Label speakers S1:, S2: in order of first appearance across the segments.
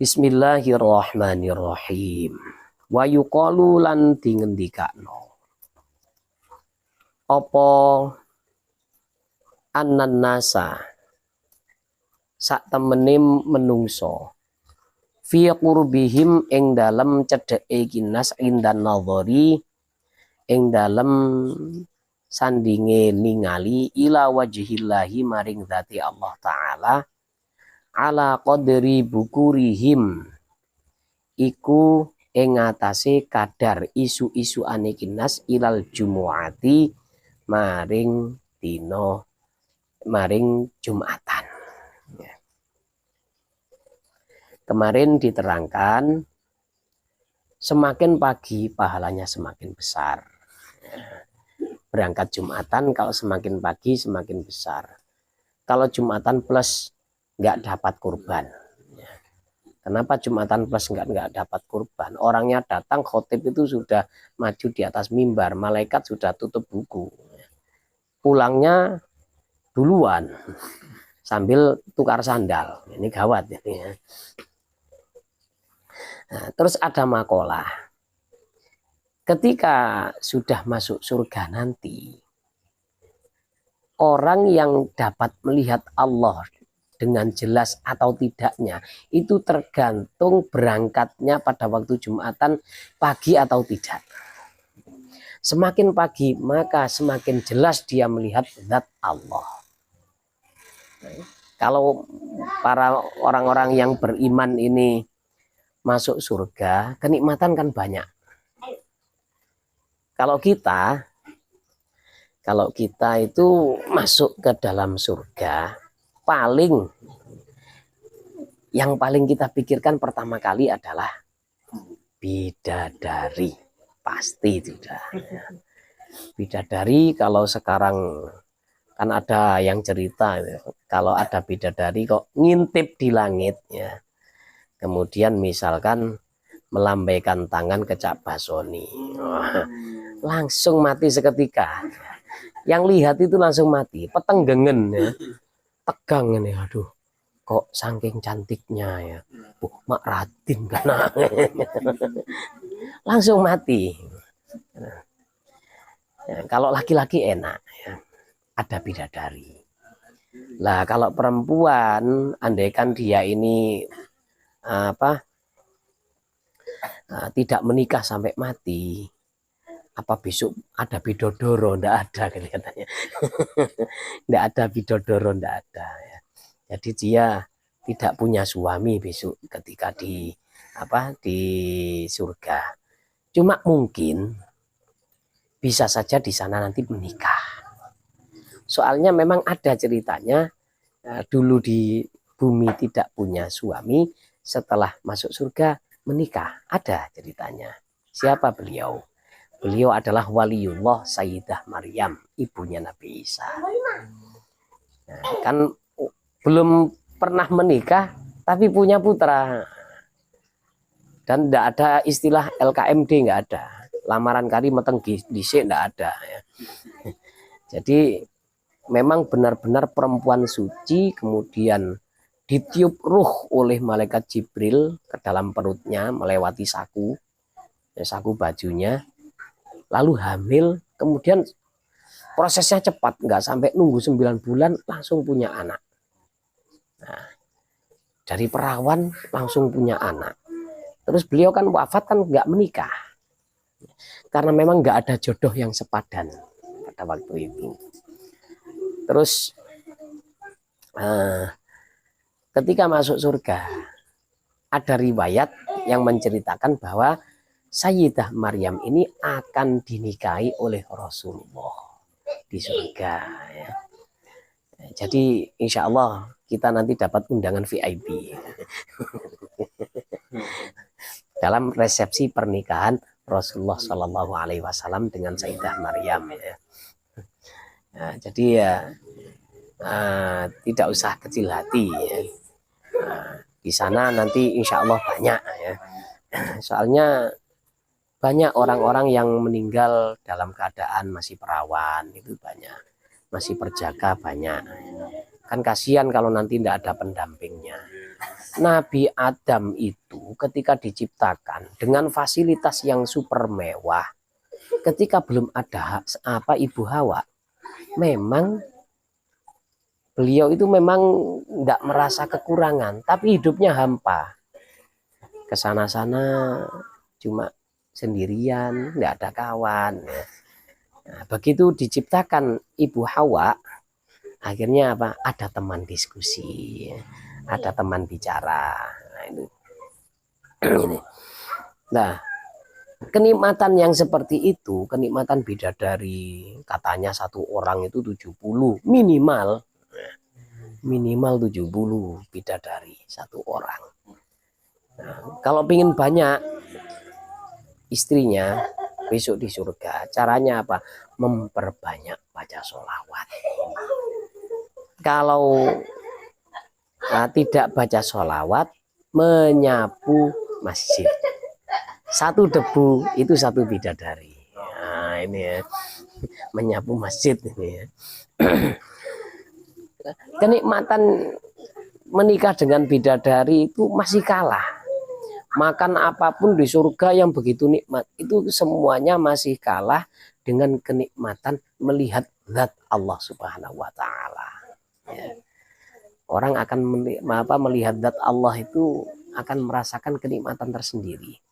S1: Bismillahirrahmanirrahim. Wa yuqalu lan dingendikano apa annan nasa sak temene menungso fi qurbihim ing dalem cedheke kinas indan nadhari ing dalem sandinge ningali ila wajhillahi maring zati Allah taala ala qadri bukurihim iku ing atase kadar isu-isu ane kinas ilal jumuati maring dina maring Jumatan. Kemarin diterangkan semakin pagi pahalanya semakin besar. Berangkat Jumatan kalau semakin pagi semakin besar. Kalau Jumatan plus nggak dapat kurban. Kenapa Jumatan plus nggak dapat kurban? Orangnya datang khotib itu sudah maju di atas mimbar, malaikat sudah tutup buku. Pulangnya duluan sambil tukar sandal. Ini gawat ini ya. Nah, terus ada makalah. Ketika sudah masuk surga nanti, orang yang dapat melihat Allah dengan jelas atau tidaknya itu tergantung berangkatnya pada waktu Jumatan pagi atau tidak. Semakin pagi maka semakin jelas dia melihat zat Allah. Kalau para orang-orang yang beriman ini masuk surga, kenikmatan kan banyak. Kalau kita itu masuk ke dalam surga, yang paling kita pikirkan pertama kali adalah bidadari. Pasti sudah. Bidadari kalau sekarang kan ada yang cerita kalau ada bidadari kok ngintip di langit ya. Kemudian misalkan melambaikan tangan ke Cak Basoni. Langsung mati seketika. Yang lihat itu langsung mati, petenggengen ya. Tegang ini, aduh, kok saking cantiknya ya, mak Ratin kan, langsung mati. Ya, kalau laki-laki enak, ya, ada bidadari. Lah kalau perempuan, andaikan dia ini tidak menikah sampai mati, apa besok ada bidodoro? Ndak ada kelihatannya. Ndak ada bidodoro, ndak ada ya. Jadi dia tidak punya suami besok ketika di surga. Cuma mungkin bisa saja di sana nanti menikah. Soalnya memang ada ceritanya dulu di bumi tidak punya suami, setelah masuk surga menikah. Ada ceritanya. Siapa beliau? Beliau adalah waliullah Sayyidah Maryam, ibunya Nabi Isa. Nah, kan belum pernah menikah tapi punya putra. Dan tidak ada istilah LKMD, nggak ada. Lamaran kari meteng dhisik nggak ada ya. Jadi memang benar-benar perempuan suci, kemudian ditiup ruh oleh malaikat Jibril ke dalam perutnya melewati saku bajunya, lalu hamil, kemudian prosesnya cepat, nggak sampai nunggu 9 bulan langsung punya anak. Nah, dari perawan langsung punya anak. Terus beliau kan wafat kan nggak menikah, karena memang nggak ada jodoh yang sepadan pada waktu itu. Terus ketika masuk surga, ada riwayat yang menceritakan bahwa Sayyidah Maryam ini akan dinikahi oleh Rasulullah di surga ya. Jadi insya Allah kita nanti dapat undangan VIP dalam resepsi pernikahan Rasulullah Shallallahu Alaihi Wasallam dengan Sayyidah Maryam ya. Nah, jadi ya tidak usah kecil hati ya. Di sana nanti insya Allah banyak ya. Soalnya banyak orang-orang yang meninggal dalam keadaan masih perawan, itu banyak, masih perjaka banyak. Kan kasihan kalau nanti tidak ada pendampingnya. Nabi Adam itu ketika diciptakan dengan fasilitas yang super mewah, ketika belum ada Ibu Hawa, memang beliau itu memang tidak merasa kekurangan, tapi hidupnya hampa. Kesana-sana cuma sendirian, tidak ada kawan. Nah, begitu diciptakan Ibu Hawa, akhirnya apa? Ada teman diskusi, ada teman bicara. Nah, itu. Nah, kenikmatan yang seperti itu, kenikmatan bidadari, katanya satu orang itu 70 minimal 70 bidadari satu orang. Nah, kalau ingin banyak istrinya besok di surga, caranya apa? Memperbanyak baca sholawat. Kalau tidak baca sholawat, menyapu masjid. Satu debu itu satu bidadari. Nah, ini ya, menyapu masjid ini ya. Kenikmatan menikah dengan bidadari itu masih kalah. Makan apapun di surga yang begitu nikmat itu semuanya masih kalah dengan kenikmatan melihat zat Allah Subhanahu wa taala. Ya. Orang akan melihat zat Allah itu akan merasakan kenikmatan tersendiri.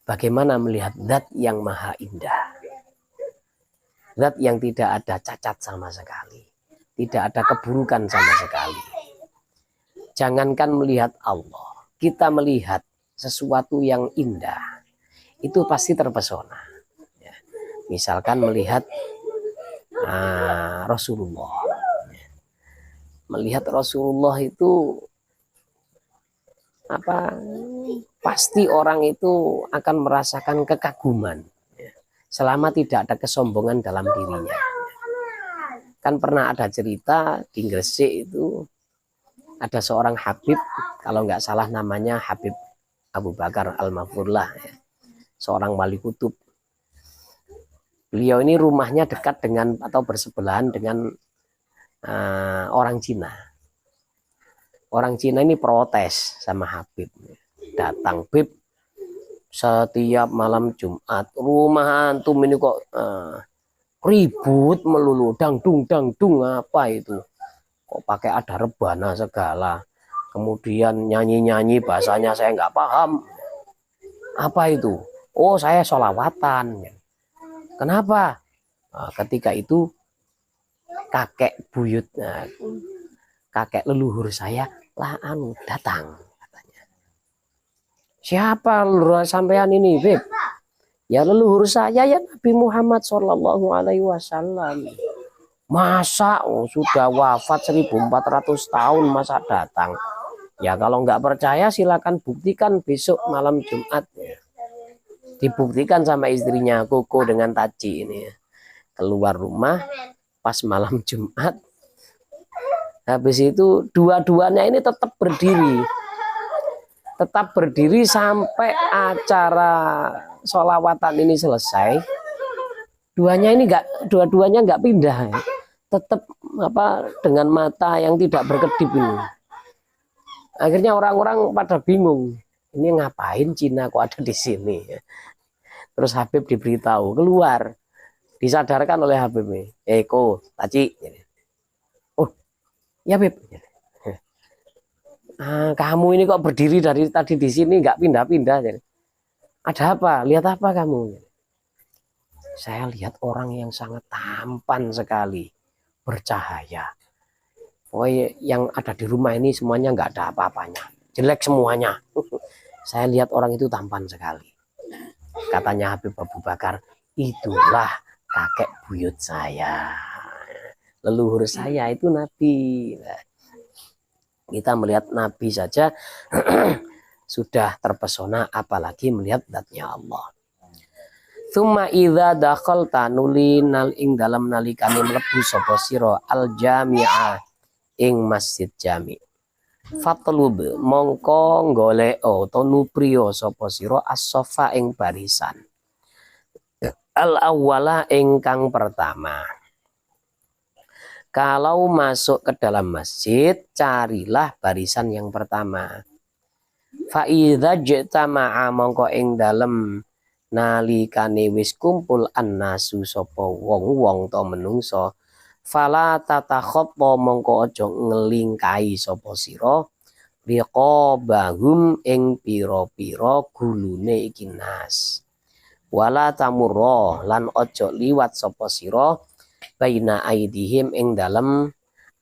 S1: Bagaimana melihat zat yang maha indah, zat yang tidak ada cacat sama sekali, tidak ada keburukan sama sekali. Jangankan melihat Allah, kita melihat sesuatu yang indah itu pasti terpesona. Ya. Misalkan melihat Rasulullah, melihat Rasulullah itu pasti orang itu akan merasakan kekaguman, ya. Selama tidak ada kesombongan dalam dirinya. Kan pernah ada cerita di Gresik itu ada seorang Habib, kalau nggak salah namanya Habib Abu Bakar Al-Maghfurlah, ya. Seorang wali kutub. Beliau ini rumahnya dekat dengan atau bersebelahan dengan orang Cina. Orang Cina ini protes sama Habib. Datang, Bib, setiap malam Jumat rumah antum ini kok ribut melulu, dangdung apa itu? Kok pakai ada rebana segala. Kemudian nyanyi-nyanyi bahasanya saya nggak paham. Apa itu? Oh, saya sholawatan. Kenapa? Nah, ketika itu kakek buyut, kakek leluhur saya datang, katanya. Siapa leluhur sampean ini, Beb? Ya leluhur saya ya Nabi Muhammad Shallallahu Alaihi Wasallam. Masa sudah wafat 1400 tahun masa datang? Ya kalau nggak percaya silakan buktikan besok malam Jumat. Ya. Dibuktikan sama istrinya Koko dengan Taci ini. Ya. Keluar rumah pas malam Jumat. Habis itu dua-duanya ini tetap berdiri. Tetap berdiri sampai acara sholawatan ini selesai. Dua-duanya nggak pindah. Ya. Tetap dengan mata yang tidak berkedip ini. Akhirnya orang-orang pada bingung. Ini ngapain Cina kok ada di sini? Terus Habib diberitahu keluar. Disadarkan oleh Habib ini. Eko, Taci. Oh, ya Beb. Kamu ini kok berdiri dari tadi di sini nggak pindah-pindah. Ada apa? Lihat apa kamu? Saya lihat orang yang sangat tampan sekali, bercahaya. Oh, yang ada di rumah ini semuanya nggak ada apa-apanya, jelek semuanya. Saya lihat orang itu tampan sekali. Katanya Habib Abu Bakar, itulah kakek buyut saya, leluhur saya itu Nabi. Kita melihat Nabi saja sudah terpesona, apalagi melihat zatnya Allah. Tsumma idza dakhalta nuli nal ing dalam nalikane mlebu sapa sira al jami'ah ing masjid jami. Fatlub mongko golek to nupriyo sapa sira as-safa ing barisan. Al awwala ingkang pertama. Kalau masuk ke dalam masjid, carilah barisan yang pertama. Fa idza jtama'a mongko ing dalem nalikane wis kumpul annasu sapa wong-wong to menungso, fala tatakhatta mongko aja ngelingkai sapa sira riqabahum ing pira-pira gulune iki nas. Wala tamurra lan aja liwat sapa sira baina aidihim ing dalem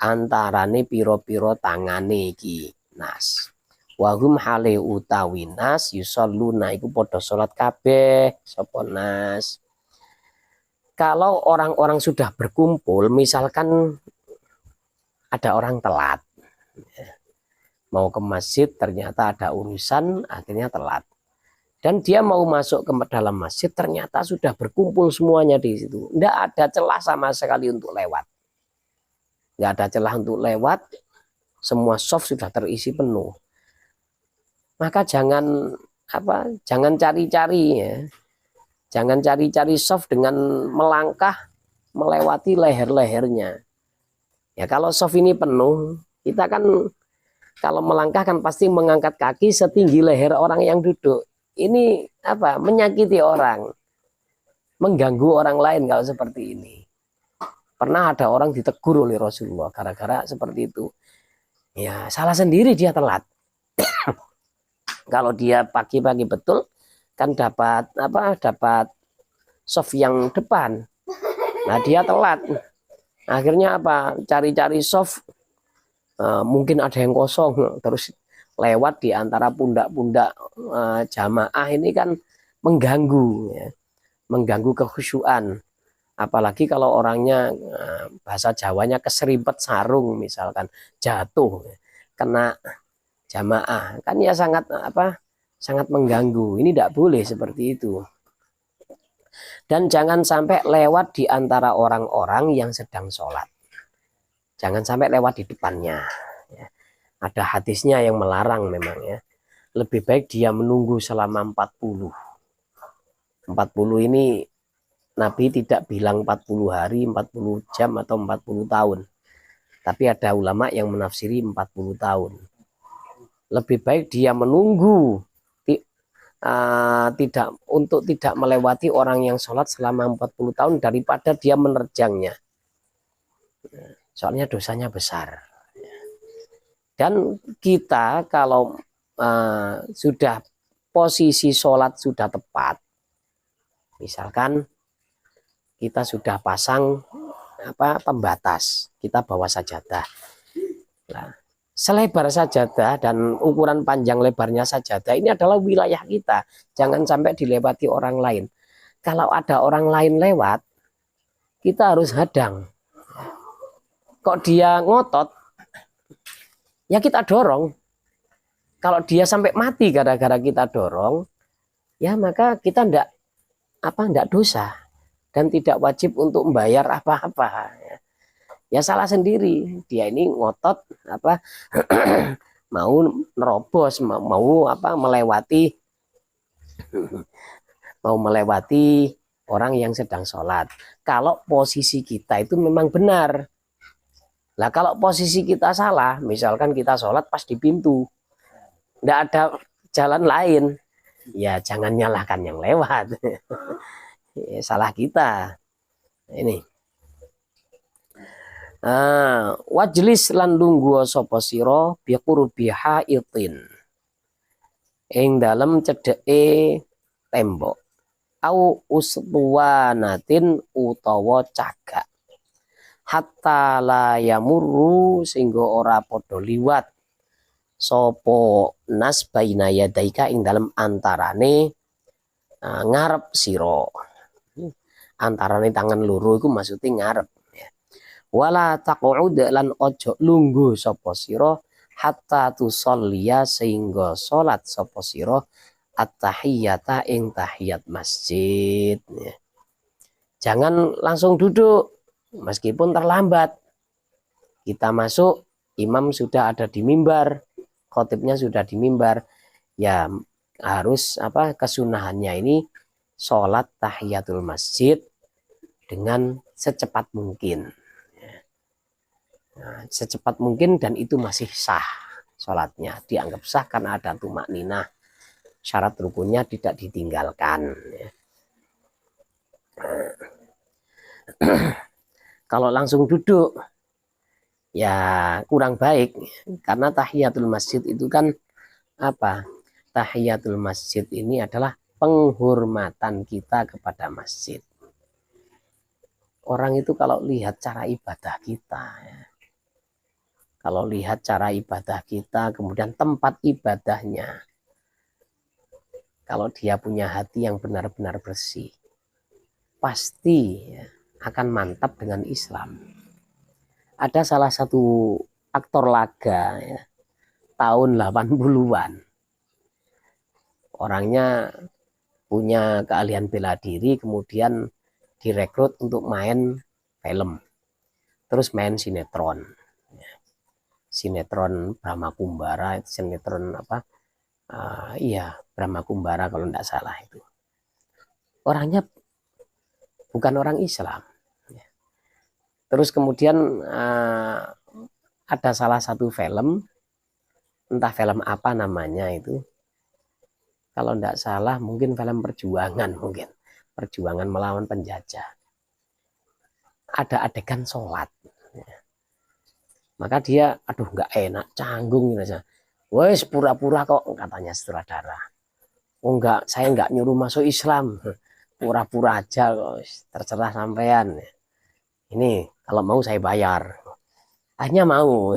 S1: antarane pira-pira tangane iki nas. Wahum hale utawi nas yusalluna iku padha salat kabeh sapa nas. Kalau orang-orang sudah berkumpul, misalkan ada orang telat, mau ke masjid ternyata ada urusan akhirnya telat, dan dia mau masuk ke dalam masjid ternyata sudah berkumpul semuanya di situ, tidak ada celah sama sekali untuk lewat, nggak ada celah untuk lewat, semua soft sudah terisi penuh. Maka jangan cari-cari ya. Jangan cari-cari soft dengan melangkah melewati leher-lehernya. Ya kalau soft ini penuh, kita kan kalau melangkah kan pasti mengangkat kaki setinggi leher orang yang duduk. Ini menyakiti orang, mengganggu orang lain kalau seperti ini. Pernah ada orang ditegur oleh Rasulullah gara-gara seperti itu. Ya salah sendiri dia telat. Kalau dia pagi-pagi betul kan dapat soft yang depan. Nah dia telat. Akhirnya cari-cari soft, mungkin ada yang kosong, terus lewat di antara pundak-pundak jamaah ini kan mengganggu ya. Mengganggu kekhusyuan. Apalagi kalau orangnya bahasa Jawanya keseripet sarung misalkan, jatuh kena jamaah kan ya sangat mengganggu. Ini tidak boleh seperti itu. Dan jangan sampai lewat di antara orang-orang yang sedang sholat. Jangan sampai lewat di depannya. Ada hadisnya yang melarang memang ya. Lebih baik dia menunggu selama 40. 40 ini Nabi tidak bilang 40 hari, 40 jam atau 40 tahun. Tapi ada ulama yang menafsiri 40 tahun. Lebih baik dia menunggu tidak melewati orang yang sholat selama 40 tahun daripada dia menerjangnya. Soalnya dosanya besar. Dan kita kalau sudah posisi sholat sudah tepat, misalkan kita sudah pasang pembatas, kita bawa sajadah. Nah, selebar sajadah dan ukuran panjang lebarnya sajadah ini adalah wilayah kita. Jangan sampai dilewati orang lain. Kalau ada orang lain lewat, kita harus hadang. Kok dia ngotot, ya kita dorong. Kalau dia sampai mati gara-gara kita dorong, ya maka kita ndak dosa dan tidak wajib untuk membayar apa-apa. Ya salah sendiri, dia ini ngotot mau nerobos, mau melewati orang yang sedang sholat. Kalau posisi kita itu memang benar. Lah kalau posisi kita salah, misalkan kita sholat pas di pintu, nggak ada jalan lain, ya jangan nyalahkan yang lewat. Ya, salah kita. Ini. Wajlis lan lungguh sapa sira bi qurbi haitin ing dalem cedheke tembok au usbuwanatin utawa cagak hatta la yamurru sehingga ora padha liwat sapa nas baina yadaika ing dalem antarane ngarep sira. Antarane tangan loro iku maksudnya ngarep. Wala taq'ud lan ojo lungguh sapa sira hatta tusolliya sehingga salat sapa sira at-tahiyyata ing tahiyat masjid. Jangan langsung duduk meskipun terlambat. Kita masuk, imam sudah ada di mimbar, khotibnya sudah di mimbar. Ya harus kesunahannya ini salat tahiyatul masjid dengan secepat mungkin. Nah, secepat mungkin dan itu masih sah sholatnya, dianggap sah karena ada tumakninah, syarat rukunnya tidak ditinggalkan. Kalau langsung duduk ya kurang baik, karena tahiyatul masjid itu kan apa? Tahiyatul masjid ini adalah penghormatan kita kepada masjid. Orang itu kalau lihat cara ibadah kita, kalau lihat cara ibadah kita, kemudian tempat ibadahnya, kalau dia punya hati yang benar-benar bersih, pasti akan mantap dengan Islam. Ada salah satu aktor laga ya, tahun 80-an. Orangnya punya keahlian bela diri, kemudian direkrut untuk main film. Terus main sinetron. Sinetron Brahma Kumbara, sinetron apa? Iya, Brahma Kumbara kalau tidak salah itu. Orangnya bukan orang Islam. Terus kemudian ada salah satu film, entah film apa namanya itu. Kalau tidak salah mungkin film perjuangan, mungkin perjuangan melawan penjajah. Ada adegan sholat. Maka dia, aduh nggak enak, canggung gitu. Wes pura-pura kok, katanya sutradara. Oh enggak, saya enggak nyuruh masuk Islam. Pura-pura aja kok, terserah sampean. Ini kalau mau saya bayar. Akhirnya mau.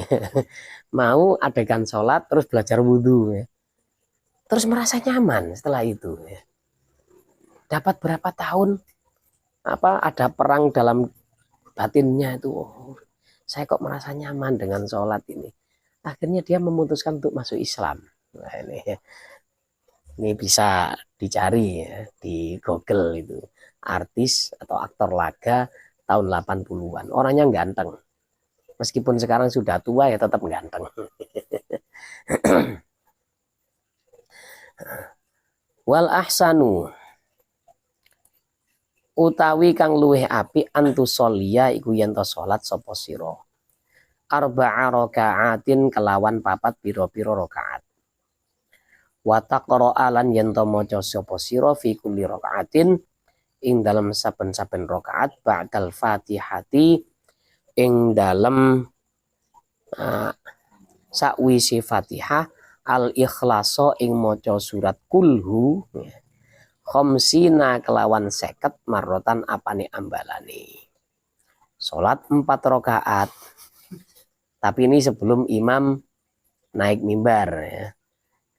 S1: Mau adegan sholat terus belajar wudhu. Terus merasa nyaman setelah itu. Dapat berapa tahun ada perang dalam batinnya itu. Oh, saya kok merasa nyaman dengan sholat ini. Akhirnya dia memutuskan untuk masuk Islam. Nah, ini bisa dicari ya, di Google itu. Artis atau aktor laga tahun 80-an. Orangnya ganteng. Meskipun sekarang sudah tua ya tetap ganteng. Wal ahsanu utawi kang luweh apik antusolia iku yen to salat sapa sira. Arba'a raka'atin kelawan papat pira-pira rakaat. Wa taqra'a lan yen to maca sapa sira fi kulli raka'atin ing dalam saben-saben rakaat ba'dal Fatihati ing dalam sakwise Fatihah al-ikhlaso ing maca surat kulhu khamsina kelawan 50 marrotan apane ambalane. Salat 4 rakaat. Tapi ini sebelum imam naik mimbar ya.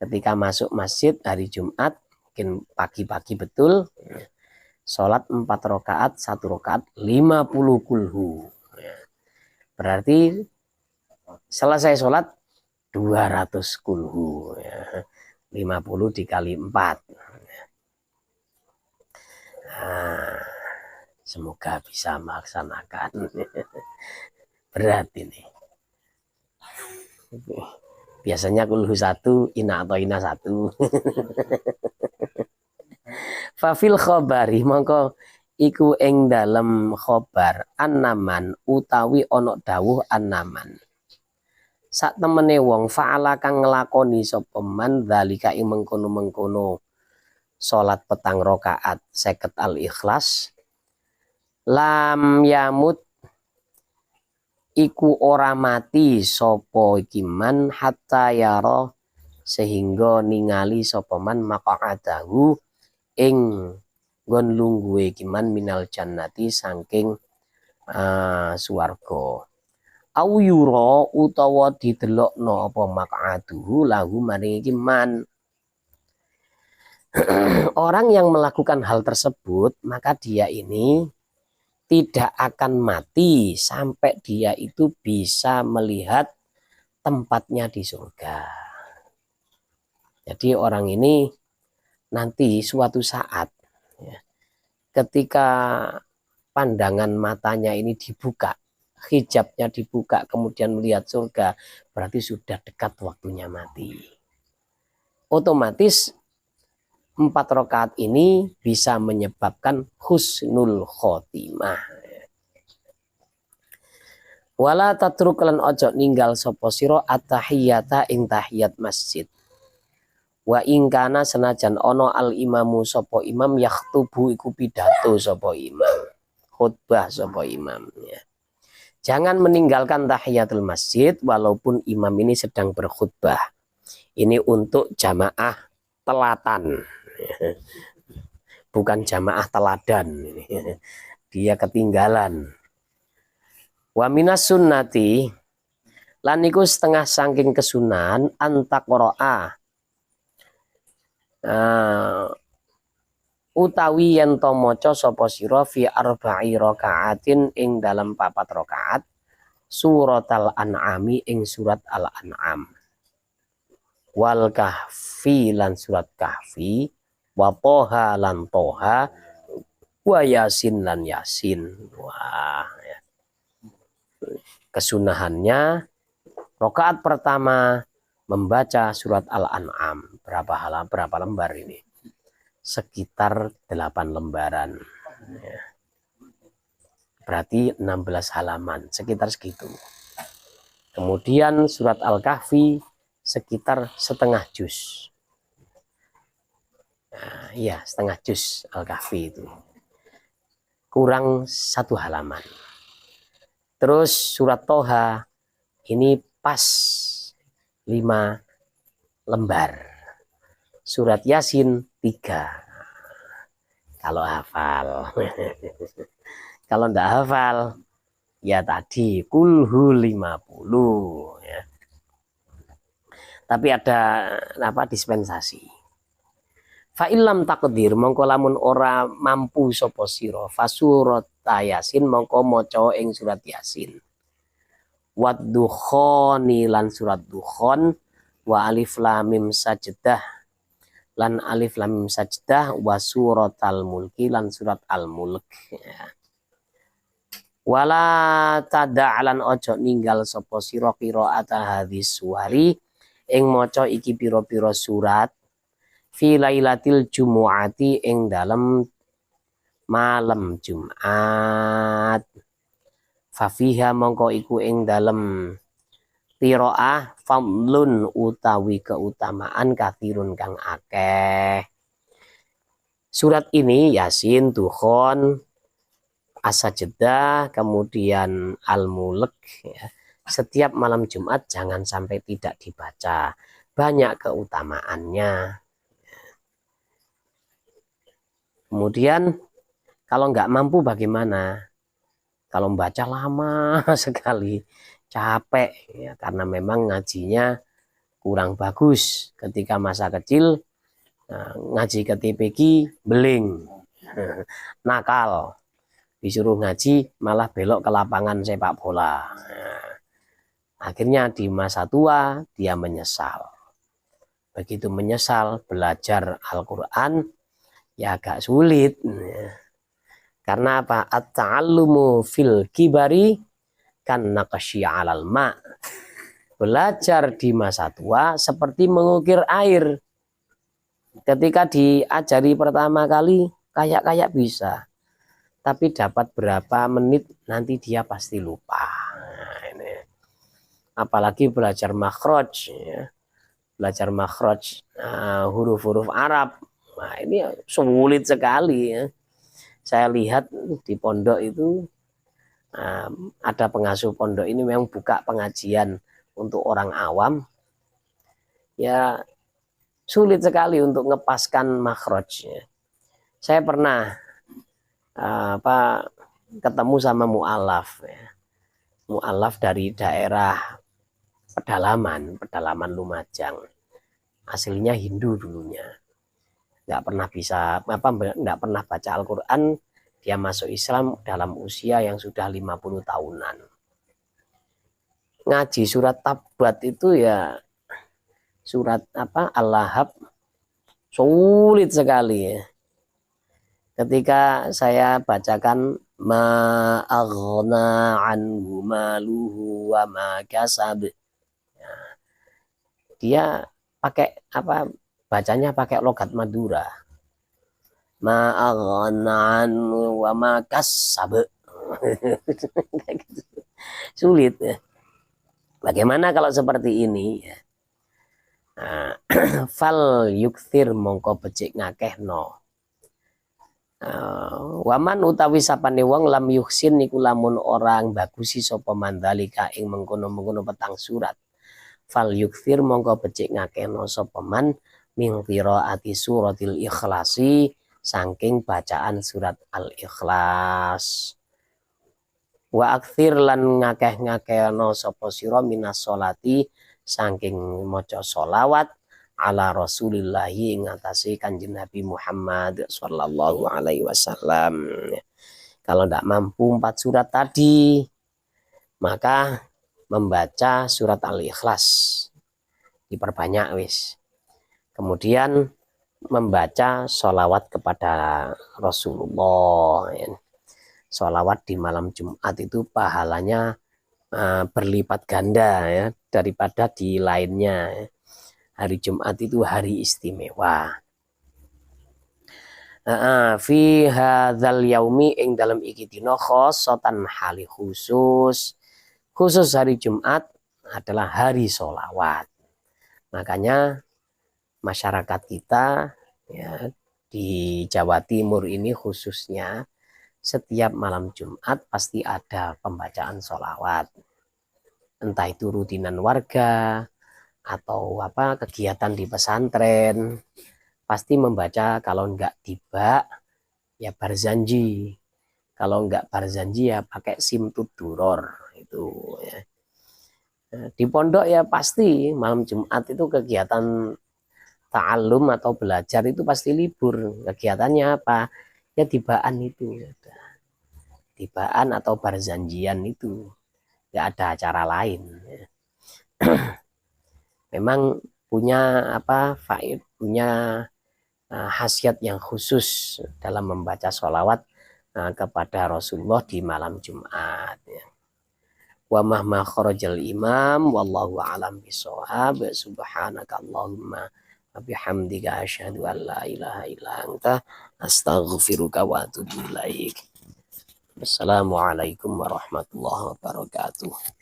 S1: Ketika masuk masjid hari Jumat, mungkin pagi-pagi betul, sholat 4 rakaat, 1 rakaat 50 kulhu. Berarti selesai sholat 200 kulhu. 50 dikali 4. Nah, semoga bisa melaksanakan. Berat ini. Biasanya kulhu 1, ina atau ina 1. Fafil khobari mongko iku ing dalem khobar annaman utawi ono dawuh annaman. Sak temene wong fa'ala kang nglakoni sapa man zalika ing mengkono-mengkono salat petang rakaat 50 al-ikhlas lam yamut iku ora mati sapa iki man hatta yara sehingga ningali sapa man maq'adahu ing nggon lungguhe iki man minal jannati saking swarga. Au yura utawa didelokno apa maq'aduhu lahu maring iki man. Orang yang melakukan hal tersebut maka dia ini tidak akan mati sampai dia itu bisa melihat tempatnya di surga. Jadi orang ini nanti suatu saat ya, ketika pandangan matanya ini dibuka, hijabnya dibuka, kemudian melihat surga, berarti sudah dekat waktunya mati. Otomatis 4 rakaat ini bisa menyebabkan husnul khotimah. Wala tatruk lan ojo ninggal sapa sira at-tahiyata ing tahiyat masjid. Wa ingkana senajan ono al imamu sapa imam yaktubu iku pidato sapa imam. Khutbah sapa imam ya. Jangan meninggalkan tahiyatul masjid walaupun imam ini sedang berkhutbah. Ini untuk jamaah telatan. Bukan jamaah teladan. Dia ketinggalan. Wa minas sunnati lan niku setengah saking kesunahan antaqra'a utawi yen to maca sapa sira fi arba'i rakaatin ing dalam 4 rakaat suratal an'ami ing surat al-an'am wal kahfi lan surat kahfi wa toha lan toha wa yasin lan yasin. Wah ya. Kesunahannya rakaat pertama membaca surat al-an'am. Berapa lembar ini? Sekitar 8 lembaran ya. Berarti 16 halaman sekitar segitu. Kemudian surat al-kahfi sekitar setengah juz. Nah, iya setengah juz al-kahfi itu kurang 1 halaman. Terus surat toha ini pas 5 lembar. Surat yasin 3 kalau hafal. Kalau enggak hafal ya tadi kulhu 50 ya. Tapi ada dispensasi. Fa illam taqdir mongko lamun ora mampu sapa sira fasurat yasin mongko maca ing surat yasin. Wad dukhani lan surat dukhon wa alif lam mim sajdah lan alif lam mim sajdah wa suratal mulki lan surat al mulk ya. Wala tada'lan ojo ninggal sapa sira qiraat hadis suwari ing maca iki pira-pira surat fi lailatil jumu'ati ing dalam malam Jumat. Fafiha mongko iku ing dalam qiraah fadlun utawi keutamaan kathirun kang akeh. Surat ini Yasin, Dukhon, As-Sajdah, kemudian Al-Mulk ya. Setiap malam Jumat jangan sampai tidak dibaca. Banyak keutamaannya. Kemudian kalau nggak mampu bagaimana? Kalau membaca lama sekali, capek ya, karena memang ngajinya kurang bagus. Ketika masa kecil ngaji ke TPQ beling, nakal, disuruh ngaji malah belok ke lapangan sepak bola. Akhirnya di masa tua dia menyesal. Begitu menyesal belajar Al-Quran ya agak sulit. Karena apa? At-ta'allumu fil kibari kan naqsyi 'alal ma. Belajar di masa tua seperti mengukir air. Ketika diajari pertama kali kayak bisa. Tapi dapat berapa menit nanti dia pasti lupa. Nah, ini. Apalagi belajar makhraj ya. Belajar makhraj huruf-huruf Arab. Nah, ini sulit sekali ya. Saya lihat di pondok itu ada pengasuh pondok ini memang buka pengajian untuk orang awam. Ya sulit sekali untuk ngepaskan makhrajnya. Saya pernah ketemu sama mu'alaf ya. Mu'alaf dari daerah pedalaman Lumajang. Aslinya Hindu dulunya. Nggak pernah baca Al-Quran, dia masuk Islam dalam usia yang sudah 50 tahunan. Ngaji surat Tabat itu ya surat Al-Lahab sulit sekali ya. Ketika saya bacakan ma aghna anhu maluhu wa ma kasab, dia pakai bacanya pakai logat Madura. Ma'aghanan wa ma kasab. Sulit ya. Bagaimana kalau seperti ini ya? Nah, fal yukthir mongko becik ngakehno. Waman utawi sapane wong lam yuhsin niku lamun orang bagusi sapa mandalika ing mengkono-mengkono petang surat. Fal yukthir mongko becik ngakehno sapa man min qiraati suratil ikhlasi saking bacaan surat al-ikhlas. Wa akthir lan ngakeh-ngakehno sapa sira minas sholati saking maca sholawat ala Rasulillahi ing atase Kanjeng Nabi Muhammad sallallahu alaihi wasallam. Kalau tidak mampu 4 surat tadi, maka membaca surat Al-Ikhlas diperbanyak wis. Kemudian membaca sholawat kepada Rasulullah. Sholawat di malam Jumat itu pahalanya berlipat ganda ya daripada di lainnya. Hari Jumat itu hari istimewa. Fi hadzal yaumi ing dalam iki dina khosotan hali khusus hari Jumat adalah hari sholawat. Makanya masyarakat kita ya, di Jawa Timur ini khususnya setiap malam Jumat pasti ada pembacaan sholawat. Entah itu rutinan warga atau apa kegiatan di pesantren, pasti membaca. Kalau enggak tiba ya barzanji, kalau enggak barzanji ya pakai simtud duror itu ya. Di pondok ya pasti malam Jumat itu kegiatan ta'allum atau belajar itu pasti libur. Kegiatannya apa? Ya tibaan itu. Tibaan atau barzanjian itu. Nggak ada acara lain. Memang punya apa? Punya khasiat yang khusus dalam membaca sholawat kepada Rasulullah di malam Jumat. Ya. Wa mahma kharajal imam wallahu a'lam bishawab. Subhanakallahumma bihamdika asyhadu an la ilaha illa anta astaghfiruka wa atubu ilaik. Assalamualaikum warahmatullahi wabarakatuh.